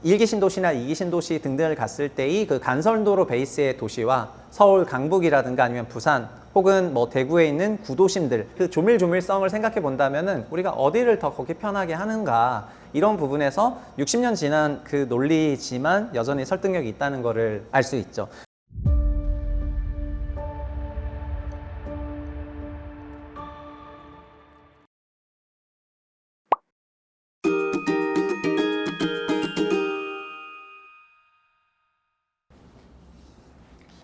1기 신도시나 2기 신도시 등등을 갔을 때의 그 간선도로 베이스의 도시와 서울 강북이라든가 아니면 부산 혹은 뭐 대구에 있는 구도심들, 그 조밀조밀성을 생각해 본다면은 우리가 어디를 더 걷기 편하게 하는가, 이런 부분에서 60년 지난 그 논리지만 여전히 설득력이 있다는 것을 알 수 있죠.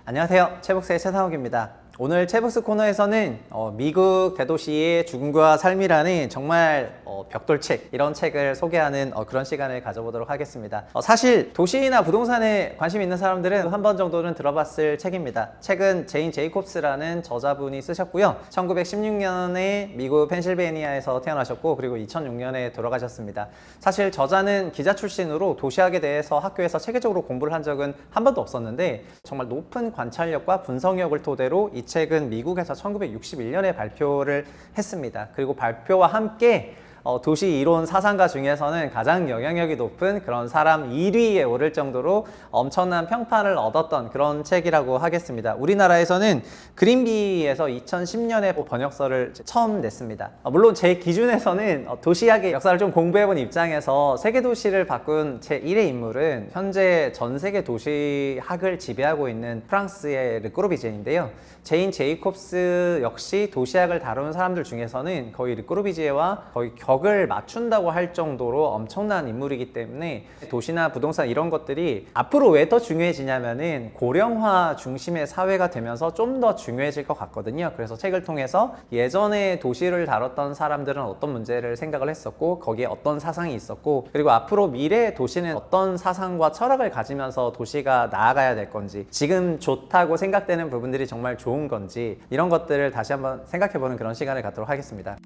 안녕하세요. 채북스의 최상욱입니다. 오늘 채북스 코너에서는 미국 대도시의 죽음과 삶이라는 정말 벽돌책, 이런 책을 소개하는 그런 시간을 가져보도록 하겠습니다. 사실 도시나 부동산에 관심 있는 사람들은 한 번 정도는 들어봤을 책입니다. 책은 제인 제이콥스라는 저자분이 쓰셨고요. 1916년에 미국 펜실베니아에서 태어나셨고, 그리고 2006년에 돌아가셨습니다. 사실 저자는 기자 출신으로 도시학에 대해서 학교에서 체계적으로 공부를 한 적은 한 번도 없었는데, 정말 높은 관찰력과 분석력을 토대로 이 책은 미국에서 1961년에 발표를 했습니다. 그리고 발표와 함께 도시 이론 사상가 중에서는 가장 영향력이 높은 그런 사람 1위에 오를 정도로 엄청난 평판을 얻었던 그런 책이라고 하겠습니다. 우리나라에서는 그린비에서 2010년에 번역서를 처음 냈습니다. 물론 제 기준에서는 도시학의 역사를 좀 공부해본 입장에서 세계 도시를 바꾼 제1의 인물은 현재 전 세계 도시학을 지배하고 있는 프랑스의 르꼬르비제인데요. 제인 제이콥스 역시 도시학을 다루는 사람들 중에서는 거의 르꼬르비제와 거의 격을 맞춘다고 할 정도로 엄청난 인물이기 때문에 도시나 부동산 이런 것들이 앞으로 왜 더 중요해지냐면은 고령화 중심의 사회가 되면서 좀 더 중요해질 것 같거든요. 그래서 책을 통해서 예전에 도시를 다뤘던 사람들은 어떤 문제를 생각을 했었고, 거기에 어떤 사상이 있었고, 그리고 앞으로 미래의 도시는 어떤 사상과 철학을 가지면서 도시가 나아가야 될 건지, 지금 좋다고 생각되는 부분들이 정말 좋은 건지, 이런 것들을 다시 한번 생각해보는 그런 시간을 갖도록 하겠습니다.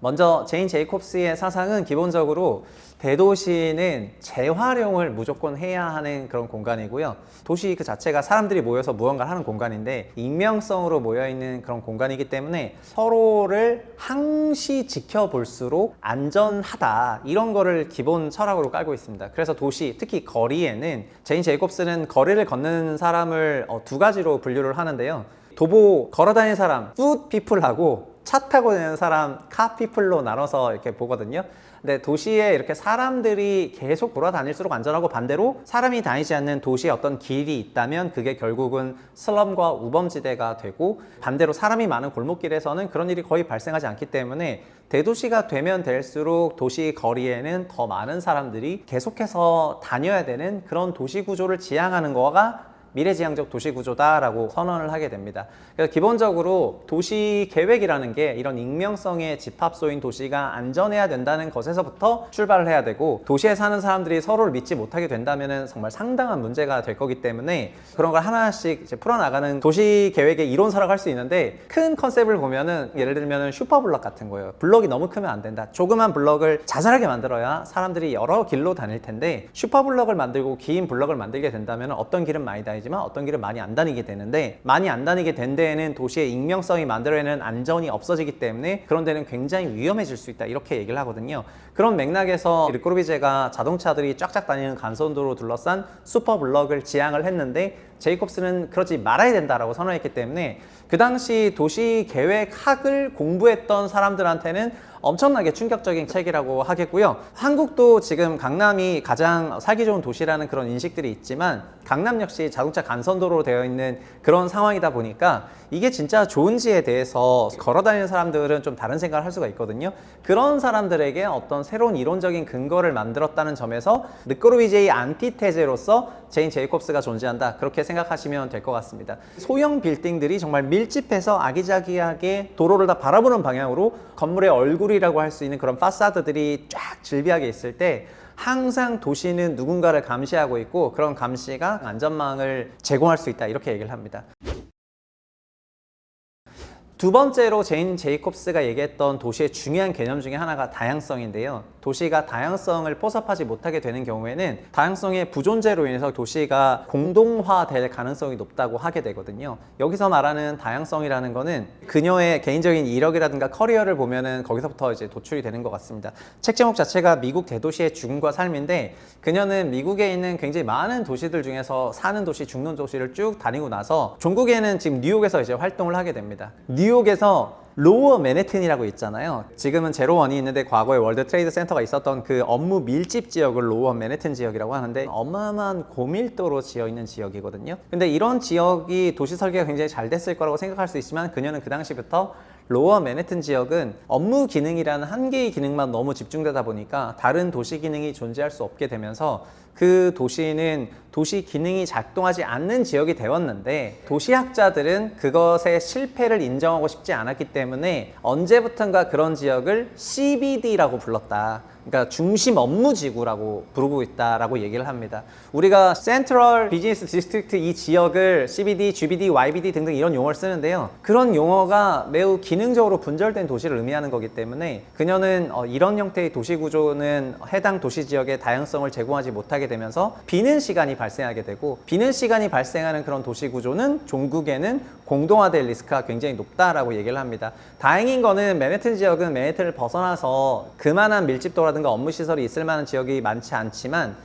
먼저 제인 제이콥스의 사상은 기본적으로 대도시는 재활용을 무조건 해야 하는 그런 공간이고요. 도시 그 자체가 사람들이 모여서 무언가를 하는 공간인데 익명성으로 모여있는 그런 공간이기 때문에 서로를 항시 지켜볼수록 안전하다, 이런 거를 기본 철학으로 깔고 있습니다. 그래서 도시, 특히 거리에는 제인 제이콥스는 거리를 걷는 사람을 두 가지로 분류를 하는데요. 도보 걸어다니는 사람, 풋피플하고 차 타고 다니는 사람, 카피플로 나눠서 이렇게 보거든요. 근데 도시에 이렇게 사람들이 계속 돌아다닐수록 안전하고, 반대로 사람이 다니지 않는 도시에 어떤 길이 있다면 그게 결국은 슬럼과 우범지대가 되고, 반대로 사람이 많은 골목길에서는 그런 일이 거의 발생하지 않기 때문에 대도시가 되면 될수록 도시 거리에는 더 많은 사람들이 계속해서 다녀야 되는 그런 도시 구조를 지향하는 거가 미래지향적 도시구조다라고 선언을 하게 됩니다. 그래서 기본적으로 도시 계획이라는 게 이런 익명성의 집합소인 도시가 안전해야 된다는 것에서부터 출발을 해야 되고, 도시에 사는 사람들이 서로를 믿지 못하게 된다면 정말 상당한 문제가 될 거기 때문에 그런 걸 하나씩 이제 풀어나가는 도시 계획의 이론서라고 할 수 있는데, 큰 컨셉을 보면은 예를 들면 슈퍼블럭 같은 거예요. 블럭이 너무 크면 안 된다. 조그만 블럭을 자잘하게 만들어야 사람들이 여러 길로 다닐 텐데, 슈퍼블럭을 만들고 긴 블럭을 만들게 된다면 어떤 길은 많이 다니지만 어떤 길은 많이 안 다니게 되는데, 많이 안 다니게 된 데에는 도시의 익명성이 만들어내는 안전이 없어지기 때문에 그런 데는 굉장히 위험해질 수 있다, 이렇게 얘기를 하거든요. 그런 맥락에서 르꼬르비제가 자동차들이 쫙쫙 다니는 간선도로 둘러싼 슈퍼블럭을 지향을 했는데, 제이콥스는 그러지 말아야 된다라고 선언했기 때문에 그 당시 도시 계획학을 공부했던 사람들한테는 엄청나게 충격적인 책이라고 하겠고요. 한국도 지금 강남이 가장 살기 좋은 도시라는 그런 인식들이 있지만, 강남 역시 자동차 간선도로 되어 있는 그런 상황이다 보니까 이게 진짜 좋은지에 대해서 걸어다니는 사람들은 좀 다른 생각을 할 수가 있거든요. 그런 사람들에게 어떤 새로운 이론적인 근거를 만들었다는 점에서 르꼬르비제의 안티테제로서 제인 제이콥스가 존재한다, 그렇게 생각하시면 될 것 같습니다. 소형 빌딩들이 정말 밀집해서 아기자기하게 도로를 다 바라보는 방향으로 건물의 얼굴이라고 할 수 있는 그런 파사드들이 쫙 질비하게 있을 때, 항상 도시는 누군가를 감시하고 있고, 그런 감시가 안전망을 제공할 수 있다, 이렇게 얘기를 합니다. 두 번째로 제인 제이콥스가 얘기했던 도시의 중요한 개념 중에 하나가 다양성인데요. 도시가 다양성을 포섭하지 못하게 되는 경우에는 다양성의 부존재로 인해서 도시가 공동화될 가능성이 높다고 하게 되거든요. 여기서 말하는 다양성이라는 거는 그녀의 개인적인 이력이라든가 커리어를 보면은 거기서부터 이제 도출이 되는 것 같습니다. 책 제목 자체가 미국 대도시의 죽음과 삶인데, 그녀는 미국에 있는 굉장히 많은 도시들 중에서 사는 도시, 죽는 도시를 쭉 다니고 나서 종국에는 지금 뉴욕에서 이제 활동을 하게 됩니다. 뉴욕에서 로어 맨해튼이라고 있잖아요. 지금은 제로원이 있는데 과거에 월드 트레이드 센터가 있었던 그 업무 밀집 지역을 로어 맨해튼 지역이라고 하는데, 어마어마한 고밀도로 지어 있는 지역이거든요. 근데 이런 지역이 도시 설계가 굉장히 잘 됐을 거라고 생각할 수 있지만, 그녀는 그 당시부터 로어 맨해튼 지역은 업무 기능이라는 한 개의 기능만 너무 집중되다 보니까 다른 도시 기능이 존재할 수 없게 되면서 그 도시는 도시 기능이 작동하지 않는 지역이 되었는데, 도시학자들은 그것의 실패를 인정하고 싶지 않았기 때문에 언제부턴가 그런 지역을 CBD라고 불렀다. 그러니까 중심 업무 지구라고 부르고 있다라고 얘기를 합니다. 우리가 센트럴 비즈니스 디스트릭트 이 지역을 CBD, GBD, YBD 등등 이런 용어를 쓰는데요. 그런 용어가 매우 기능적으로 분절된 도시를 의미하는 거기 때문에 그녀는 이런 형태의 도시 구조는 해당 도시 지역의 다양성을 제공하지 못하게 되면서 비는 시간이 발생하게 되고, 비는 시간이 발생하는 그런 도시 구조는 종국에는 공동화될 리스크가 굉장히 높다라고 얘기를 합니다. 다행인 거는 맨해튼 지역은 맨해튼을 벗어나서 그만한 밀집도라든가 업무 시설이 있을 만한 지역이 많지 않지만,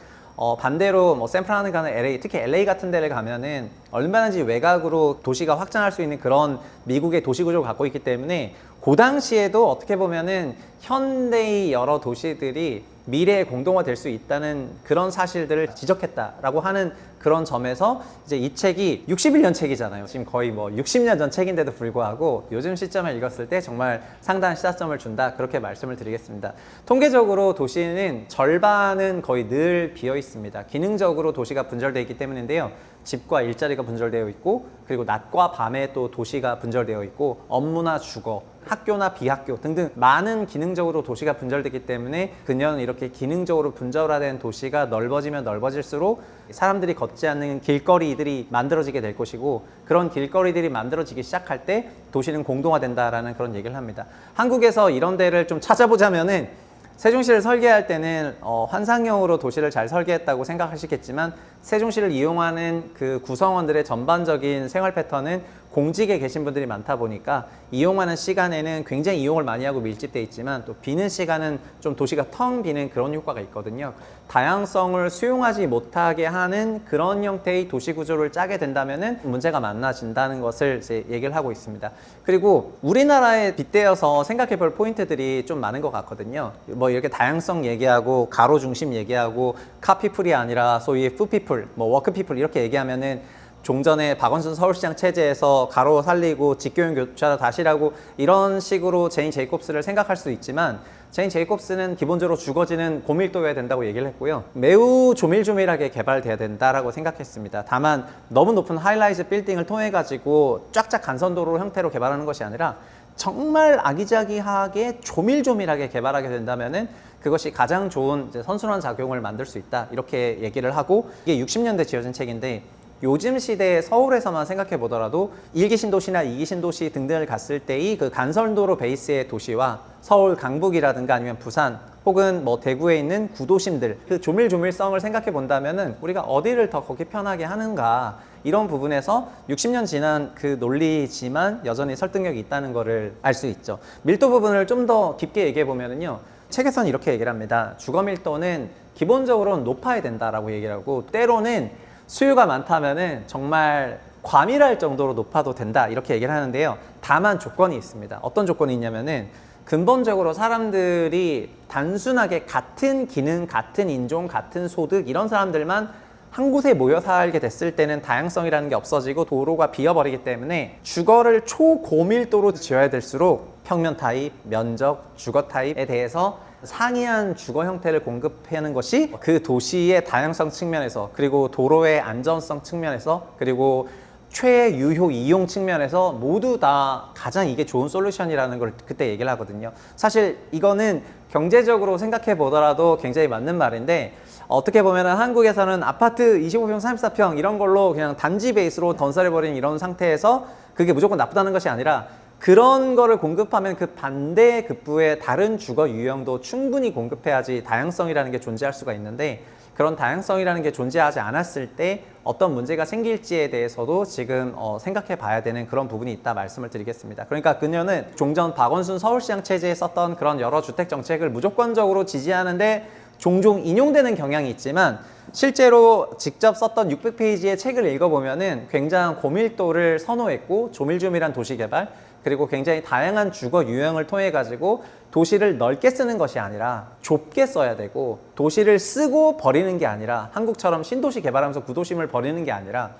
반대로 뭐 샌프란을 가는 LA, 특히 LA 같은 데를 가면은 얼마든지 외곽으로 도시가 확장할 수 있는 그런 미국의 도시 구조를 갖고 있기 때문에, 그 당시에도 어떻게 보면은 현대의 여러 도시들이 미래에 공동화될 수 있다는 그런 사실들을 지적했다라고 하는 그런 점에서 이제 이 책이 61년 책이잖아요. 지금 거의 뭐 60년 전 책인데도 불구하고 요즘 시점을 읽었을 때 정말 상당한 시사점을 준다, 그렇게 말씀을 드리겠습니다. 통계적으로 도시는 절반은 거의 늘 비어 있습니다. 기능적으로 도시가 분절되어 있기 때문인데요. 집과 일자리가 분절되어 있고, 그리고 낮과 밤에 또 도시가 분절되어 있고, 업무나 주거, 학교나 비학교 등등 많은 기능적으로 도시가 분절되기 때문에 그녀는 이렇게 기능적으로 분절화된 도시가 넓어지면 넓어질수록 사람들이 걷지 않는 길거리들이 만들어지게 될 것이고, 그런 길거리들이 만들어지기 시작할 때 도시는 공동화된다라는 그런 얘기를 합니다. 한국에서 이런 데를 좀 찾아보자면은, 세종시를 설계할 때는 환상형으로 도시를 잘 설계했다고 생각하시겠지만, 세종시를 이용하는 그 구성원들의 전반적인 생활 패턴은 공직에 계신 분들이 많다 보니까 이용하는 시간에는 굉장히 이용을 많이 하고 밀집돼 있지만, 또 비는 시간은 좀 도시가 텅 비는 그런 효과가 있거든요. 다양성을 수용하지 못하게 하는 그런 형태의 도시 구조를 짜게 된다면은 문제가 많아진다는 것을 이제 얘기를 하고 있습니다. 그리고 우리나라에 빗대어서 생각해 볼 포인트들이 좀 많은 것 같거든요. 뭐 이렇게 다양성 얘기하고 가로 중심 얘기하고 카피플이 아니라 소위 푸피플, 뭐 워크피플 이렇게 얘기하면은 종전에 박원순 서울시장 체제에서 가로 살리고 직교용 교차로 다시라고 이런 식으로 제인 제이콥스를 생각할 수 있지만, 제인 제이콥스는 기본적으로 주거지는 고밀도여야 된다고 얘기를 했고요. 매우 조밀조밀하게 개발돼야 된다라고 생각했습니다. 다만 너무 높은 하이라이즈 빌딩을 통해 가지고 쫙쫙 간선도로 형태로 개발하는 것이 아니라 정말 아기자기하게 조밀조밀하게 개발하게 된다면은 그것이 가장 좋은 선순환 작용을 만들 수 있다, 이렇게 얘기를 하고, 이게 60년대 지어진 책인데, 요즘 시대에 서울에서만 생각해 보더라도 1기 신도시나 2기 신도시 등등을 갔을 때의 그 간선도로 베이스의 도시와 서울 강북이라든가 아니면 부산 혹은 뭐 대구에 있는 구도심들, 그 조밀조밀성을 생각해 본다면은 우리가 어디를 더 걷기 편하게 하는가, 이런 부분에서 60년 지난 그 논리지만 여전히 설득력이 있다는 것을 알 수 있죠. 밀도 부분을 좀 더 깊게 얘기해 보면은요, 책에서는 이렇게 얘기를 합니다. 주거 밀도는 기본적으로는 높아야 된다라고 얘기를 하고, 때로는 수요가 많다면은 정말 과밀할 정도로 높아도 된다, 이렇게 얘기를 하는데요. 다만 조건이 있습니다. 어떤 조건이 있냐면은, 근본적으로 사람들이 단순하게 같은 기능, 같은 인종, 같은 소득 이런 사람들만 한 곳에 모여 살게 됐을 때는 다양성이라는 게 없어지고 도로가 비어버리기 때문에 주거를 초고밀도로 지어야 될수록 평면 타입, 면적, 주거 타입에 대해서 상이한 주거 형태를 공급하는 것이 그 도시의 다양성 측면에서, 그리고 도로의 안전성 측면에서, 그리고 최유효 이용 측면에서 모두 다 가장 이게 좋은 솔루션이라는 걸 그때 얘기를 하거든요. 사실 이거는 경제적으로 생각해 보더라도 굉장히 맞는 말인데, 어떻게 보면 한국에서는 아파트 25평, 34평 이런 걸로 그냥 단지 베이스로 건설해버린 이런 상태에서 그게 무조건 나쁘다는 것이 아니라, 그런 거를 공급하면 그 반대 급부의 다른 주거 유형도 충분히 공급해야지 다양성이라는 게 존재할 수가 있는데, 그런 다양성이라는 게 존재하지 않았을 때 어떤 문제가 생길지에 대해서도 지금 생각해 봐야 되는 그런 부분이 있다 말씀을 드리겠습니다. 그러니까 그녀는 종전 박원순 서울시장 체제에 썼던 그런 여러 주택 정책을 무조건적으로 지지하는데 종종 인용되는 경향이 있지만, 실제로 직접 썼던 600페이지의 책을 읽어보면은 굉장한 고밀도를 선호했고, 조밀조밀한 도시개발, 그리고 굉장히 다양한 주거 유형을 통해 가지고 도시를 넓게 쓰는 것이 아니라 좁게 써야 되고, 도시를 쓰고 버리는 게 아니라 한국처럼 신도시 개발하면서 구도심을 버리는 게 아니라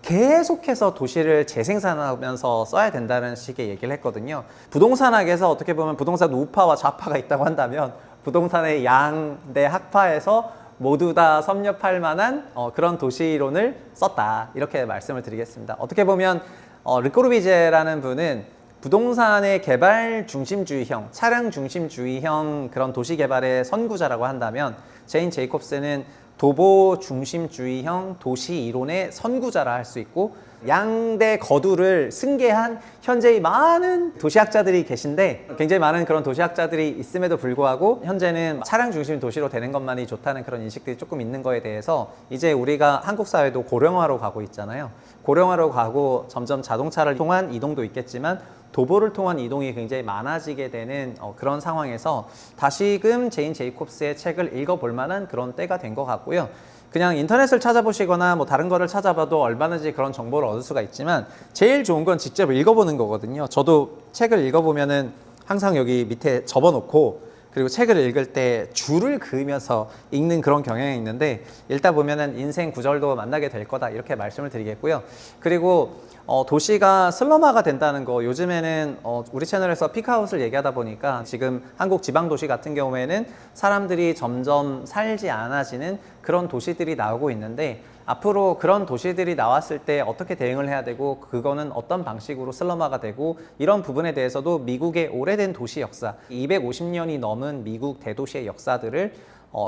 계속해서 도시를 재생산하면서 써야 된다는 식의 얘기를 했거든요. 부동산학에서 어떻게 보면 부동산 우파와 좌파가 있다고 한다면, 부동산의 양대 학파에서 모두 다 섭렵할 만한 그런 도시론을 썼다, 이렇게 말씀을 드리겠습니다. 어떻게 보면 르꼬르비제라는 분은 부동산의 개발 중심주의형, 차량 중심주의형 그런 도시 개발의 선구자라고 한다면, 제인 제이콥스는 도보 중심주의형 도시 이론의 선구자라 할 수 있고, 양대 거두를 승계한 현재의 많은 도시학자들이 계신데, 굉장히 많은 그런 도시학자들이 있음에도 불구하고 현재는 차량 중심 도시로 되는 것만이 좋다는 그런 인식들이 조금 있는 거에 대해서, 이제 우리가 한국 사회도 고령화로 가고 있잖아요. 고령화로 가고 점점 자동차를 통한 이동도 있겠지만 도보를 통한 이동이 굉장히 많아지게 되는 그런 상황에서 다시금 제인 제이콥스의 책을 읽어볼 만한 그런 때가 된 것 같고요. 그냥 인터넷을 찾아보시거나 뭐 다른 거를 찾아봐도 얼마든지 그런 정보를 얻을 수가 있지만, 제일 좋은 건 직접 읽어보는 거거든요. 저도 책을 읽어보면은 항상 여기 밑에 접어놓고, 그리고 책을 읽을 때 줄을 그으면서 읽는 그런 경향이 있는데, 읽다 보면은 인생 구절도 만나게 될 거다, 이렇게 말씀을 드리겠고요. 그리고 도시가 슬럼화가 된다는 거, 요즘에는 우리 채널에서 피크아웃을 얘기하다 보니까 지금 한국 지방도시 같은 경우에는 사람들이 점점 살지 않아지는 그런 도시들이 나오고 있는데, 앞으로 그런 도시들이 나왔을 때 어떻게 대응을 해야 되고, 그거는 어떤 방식으로 슬럼화가 되고, 이런 부분에 대해서도 미국의 오래된 도시 역사, 250년이 넘은 미국 대도시의 역사들을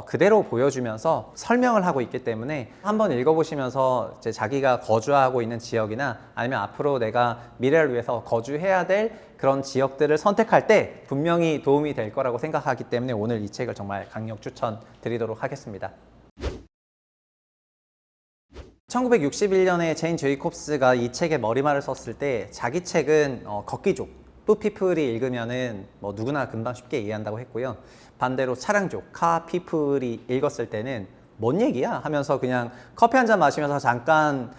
그대로 보여주면서 설명을 하고 있기 때문에, 한번 읽어보시면서 이제 자기가 거주하고 있는 지역이나 아니면 앞으로 내가 미래를 위해서 거주해야 될 그런 지역들을 선택할 때 분명히 도움이 될 거라고 생각하기 때문에 오늘 이 책을 정말 강력 추천드리도록 하겠습니다. 1961년에 제인 제이콥스가 이 책에 머리말을 썼을 때, 자기 책은 걷기족, 푸피플이 읽으면은 뭐 누구나 금방 쉽게 이해한다고 했고요. 반대로 차량족, 카피플이 읽었을 때는 뭔 얘기야? 하면서 그냥 커피 한 잔 마시면서 잠깐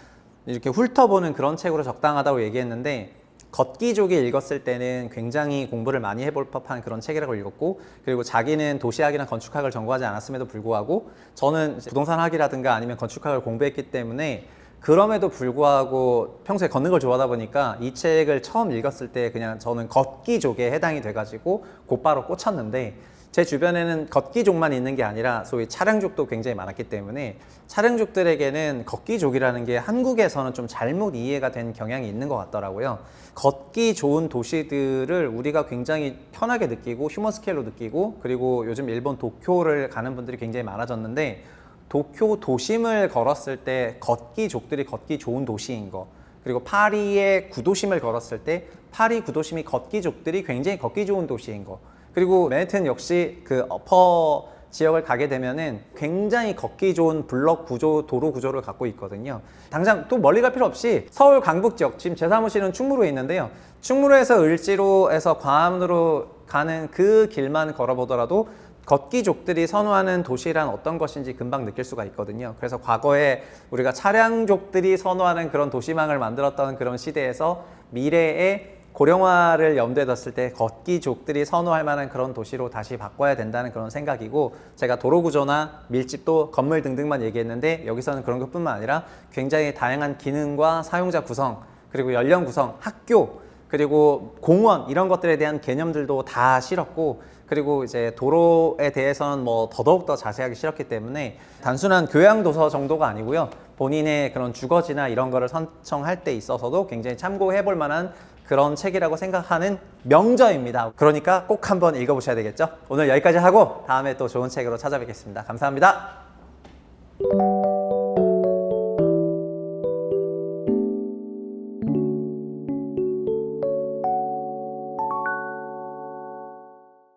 이렇게 훑어보는 그런 책으로 적당하다고 얘기했는데, 걷기족이 읽었을 때는 굉장히 공부를 많이 해볼 법한 그런 책이라고 읽었고, 그리고 자기는 도시학이나 건축학을 전공하지 않았음에도 불구하고, 저는 부동산학이라든가 아니면 건축학을 공부했기 때문에 그럼에도 불구하고 평소에 걷는 걸 좋아하다 보니까 이 책을 처음 읽었을 때 그냥 저는 걷기족에 해당이 돼가지고 곧바로 꽂혔는데, 제 주변에는 걷기족만 있는 게 아니라 소위 차량족도 굉장히 많았기 때문에, 차량족들에게는 걷기족이라는 게 한국에서는 좀 잘못 이해가 된 경향이 있는 것 같더라고요. 걷기 좋은 도시들을 우리가 굉장히 편하게 느끼고 휴먼 스케일로 느끼고, 그리고 요즘 일본 도쿄를 가는 분들이 굉장히 많아졌는데, 도쿄 도심을 걸었을 때 걷기족들이 걷기 좋은 도시인 거, 그리고 파리의 구도심을 걸었을 때 파리 구도심이 걷기족들이 굉장히 걷기 좋은 도시인 거, 그리고 맨해튼 역시 그 어퍼 지역을 가게 되면은 굉장히 걷기 좋은 블럭 구조, 도로 구조를 갖고 있거든요. 당장 또 멀리 갈 필요 없이 서울 강북 지역, 지금 제 사무실은 충무로에 있는데요. 충무로에서 을지로에서 광화문으로 가는 그 길만 걸어보더라도 걷기족들이 선호하는 도시란 어떤 것인지 금방 느낄 수가 있거든요. 그래서 과거에 우리가 차량족들이 선호하는 그런 도시망을 만들었던 그런 시대에서 미래에 고령화를 염두에 뒀을 때 걷기족들이 선호할 만한 그런 도시로 다시 바꿔야 된다는 그런 생각이고, 제가 도로구조나 밀집도, 건물 등등만 얘기했는데, 여기서는 그런 것뿐만 아니라 굉장히 다양한 기능과 사용자 구성, 그리고 연령 구성, 학교, 그리고 공원, 이런 것들에 대한 개념들도 다 실었고, 그리고 이제 도로에 대해서는 뭐 더더욱 더 자세하게 실었기 때문에 단순한 교양 도서 정도가 아니고요, 본인의 그런 주거지나 이런 거를 선정할 때 있어서도 굉장히 참고해 볼 만한 그런 책이라고 생각하는 명저입니다. 그러니까 꼭 한번 읽어보셔야 되겠죠? 오늘 여기까지 하고 다음에 또 좋은 책으로 찾아뵙겠습니다. 감사합니다.